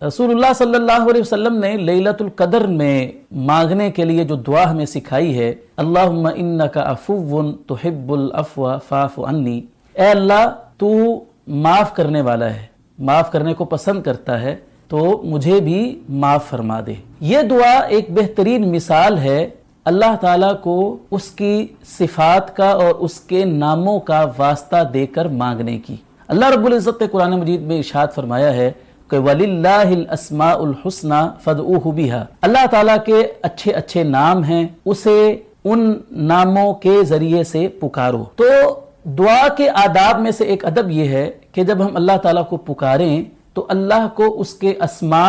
रसूलुल्लाह सल्लल्लाहु अलैहि वसल्लम ने लैलतुल कदर में मांगने के लिए जो दुआ हमें सिखाई है, अल्लाहुम्मा इन्नका अफुव्वुन तुहिब्बुल अफ़्व फ़ाफ़ु अन्नी, ए अल्लाह तू माफ़ करने वाला है, माफ़ करने को पसंद करता है, तो मुझे भी माफ़ फरमा दे। ये दुआ एक बेहतरीन मिसाल है अल्लाह ताला को उसकी सिफात का और उसके नामों का वास्ता देकर मांगने की। अल्लाह रब्बुल इज़्ज़त ने कुरान मजीद में इरशाद फरमाया है कि वलिल्लाहिल अस्माउल हुस्ना फदऊहु बिहा, अल्लाह ताला के अच्छे अच्छे नाम हैं, उसे उन नामों के जरिए से पुकारो। तो दुआ के आदाब में से एक अदब यह है कि जब हम अल्लाह ताला को पुकारें तो अल्लाह को उसके अस्मा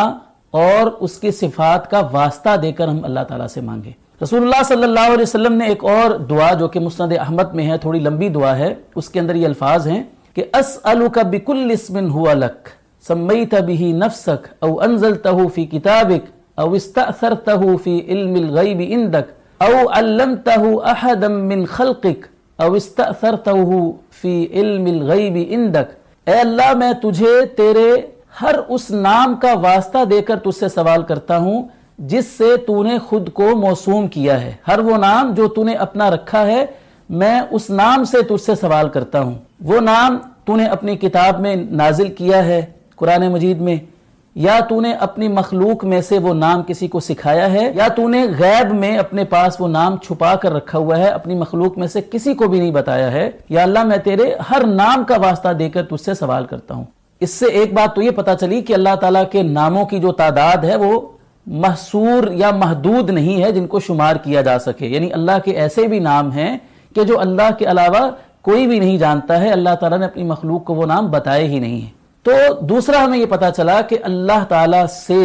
और उसकी सिफात का वास्ता देकर हम अल्लाह ताला से मांगे। रसूलुल्लाह सल्लल्लाहु अलैहि वसल्लम ने एक और दुआ जो कि मुस्नद अहमद में है, थोड़ी लंबी दुआ है, उसके अंदर ये अल्फाज हैं कि अस्अलुका बिकुल्लि इस्मिन हुवा लक सम्मैत बिही नफ्सक औ अंज़लतहु फी किताबिक औ इस्तअथरतहु फी इल्मिल गैबि इंदक औ अल्लमतहु अहदम मिन खल्किक औ इस्तअथरतहु फी इल्मिल गैबि इंदक। ए अल्लाह, मैं तुझे तेरे हर उस नाम का वास्ता देकर तुझसे सवाल करता हूं जिससे तूने खुद को मौसूम किया है। हर वो नाम जो तूने अपना रखा है, मैं उस नाम से तुझसे सवाल करता हूं। वो नाम तूने अपनी किताब में नाजिल किया है कुरान मजीद में, या तूने अपनी मखलूक में से वो नाम किसी को सिखाया है, या तूने गैब में अपने पास वो नाम छुपा कर रखा हुआ है, अपनी मखलूक में से किसी को भी नहीं बताया है। या अल्लाह, मैं तेरे हर नाम का वास्ता देकर तुझसे सवाल करता हूं। इससे एक बात तो ये पता चली कि अल्लाह ताला के नामों की जो तादाद है वो महसूर या महदूद नहीं है जिनको शुमार किया जा सके। यानी अल्लाह के ऐसे भी नाम हैं कि जो अल्लाह के अलावा कोई भी नहीं जानता है, अल्लाह ताला ने अपनी मखलूक को वो नाम बताए ही नहीं है। तो दूसरा हमें ये पता चला कि अल्लाह ताला से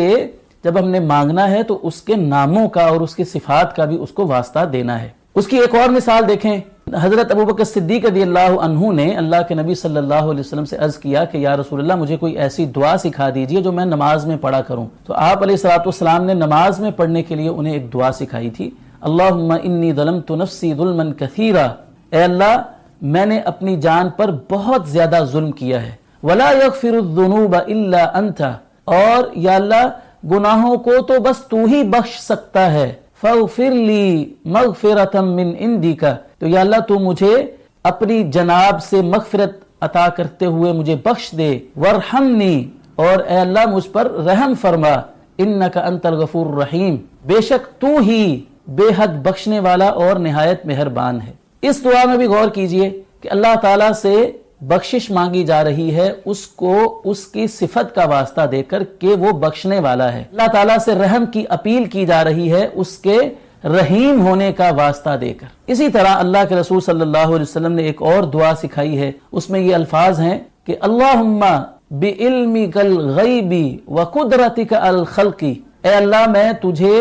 जब हमने मांगना है तो उसके नामों का और उसकी सिफात का भी उसको वास्ता देना है। उसकी एक और मिसाल देखें, हजरत अबू बकर सिद्दीक रज़ियल्लाहु अन्हु ने अल्लाह के नबी सल्लल्लाहु अलैहि वसल्लम से अर्ज किया कि या रसूलल्लाह, मुझे कोई ऐसी दुआ सिखा दीजिए जो मैं नमाज में पढ़ा करूं। तो आप अलैहिस्सलाम ने नमाज में पढ़ने के लिए उन्हें एक दुआ सिखाई थी, अल्लाहुम्मा इन्नी ज़लमतु नफ्सी ज़ुल्मन कसीरा, ए अल्लाह, मैंने अपनी जान पर बहुत ज्यादा जुल्म किया है, वला यग़फिरुज़्ज़ुनूब इल्ला अंता, और या अल्लाह, गुनाहों को तो बस तू ही बख्श सकता है, फ़ग़फ़िरली मग़फ़िरतम मिन इंदिका, तो या अल्लाह, तू मुझे अपनी जनाब से मग़फ़िरत अता करते हुए मुझे बख्श दे, वरहमनी, और ए अल्लाह मुझ पर रहम फरमा, इन्नका अंतल गफूरुर रहीम, बेशक तू ही बेहद बख्शने वाला और निहायत मेहरबान है। इस दुआ में भी गौर कीजिए कि अल्लाह ताला से बख्शिश मांगी जा रही है उसको उसकी सिफत का वास्ता देकर कि वो बख्शने वाला है। अल्लाह ताला से रहम की अपील की जा रही है उसके रहीम होने का वास्ता देकर। इसी तरह अल्लाह के रसूल सल्लल्लाहु अलैहि वसल्लम ने एक और दुआ सिखाई है, उसमें ये अल्फाज हैं कि अल्लाहुम्मा बिइल्मिकल गैबी व कुदरतिका अल खल्की, ए अल्लाह, मैं तुझे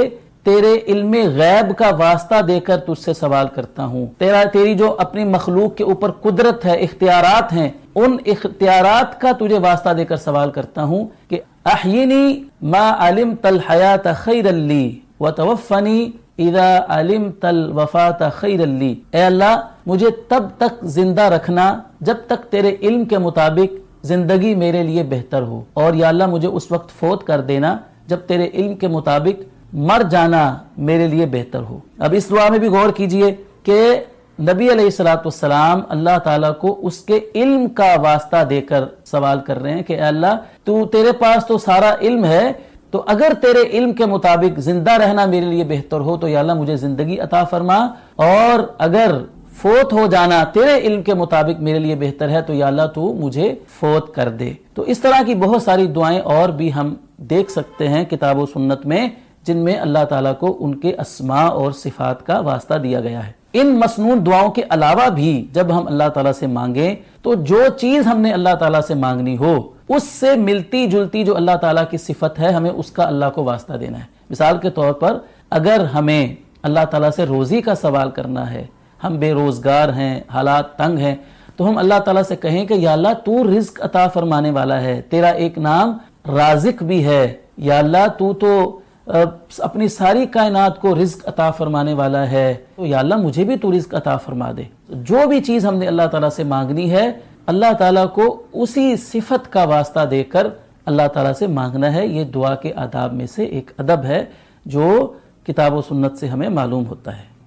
तेरे इल्मे गैब का वास्ता देकर तुझसे सवाल करता हूँ, तेरी जो अपनी मखलूक के ऊपर कुदरत है, इख्तियारात हैं, उन इख्तियारात का तुझे वास्ता देकर सवाल करता हूँ कि अहयिनी मा अलिमतल हयात खैरल ली व तवफ़्फ़नी इज़ा अलिमतल वफ़ात खैरल ली, ए अल्लाह, मुझे तब तक जिंदा रखना जब तक तेरे इल्म के मुताबिक जिंदगी मेरे लिए बेहतर हो, और या अल्लाह, मुझे उस वक्त फौत कर देना जब तेरे इल्म के मुताबिक मर जाना मेरे लिए बेहतर हो। अब इस दुआ में भी गौर कीजिए कि नबी अलैहिस्सलाम अल्लाह ताला को उसके इल्म का वास्ता देकर सवाल कर रहे हैं कि अल्लाह, तू तेरे पास तो सारा इल्म है, तो अगर तेरे इल्म के मुताबिक जिंदा रहना मेरे लिए बेहतर हो तो या अल्लाह मुझे जिंदगी अता फरमा, और अगर फोत हो जाना तेरे इल्म के मुताबिक मेरे लिए बेहतर है तो या अल्लाह तू मुझे फोत कर दे। तो इस तरह की बहुत सारी दुआएं और भी हम देख सकते हैं किताब व सुन्नत में, जिनमें अल्लाह ताला को उनके अस्मा और सिफात का वास्ता दिया गया है। इन मसनून दुआओं के अलावा भी जब हम अल्लाह ताला से मांगे तो जो चीज हमने अल्लाह ताला से मांगनी हो उससे मिलती जुलती जो अल्लाह ताला की सिफत है, हमें उसका अल्लाह को वास्ता देना है। मिसाल के तौर पर अगर हमें अल्लाह ताला से रोजी का सवाल करना है, हम बेरोजगार हैं, हालात तंग हैं, तो हम अल्लाह ताला से कहें कि या अल्लाह, तू रिज्क अता फरमाने वाला है, तेरा एक नाम राजिक भी है, या अल्लाह, तू तो अपनी सारी कायनात को रिज्क अता फरमाने वाला है, तो या अल्लाह, मुझे भी तू रिज्क अता फरमा दे। जो भी चीज हमने अल्लाह ताला से मांगनी है, अल्लाह ताला को उसी सिफत का वास्ता देकर اللہ تعالیٰ سے مانگنا ہے۔ یہ دعا کے آداب میں سے ایک ادب ہے جو کتاب و سنت سے ہمیں معلوم ہوتا ہے۔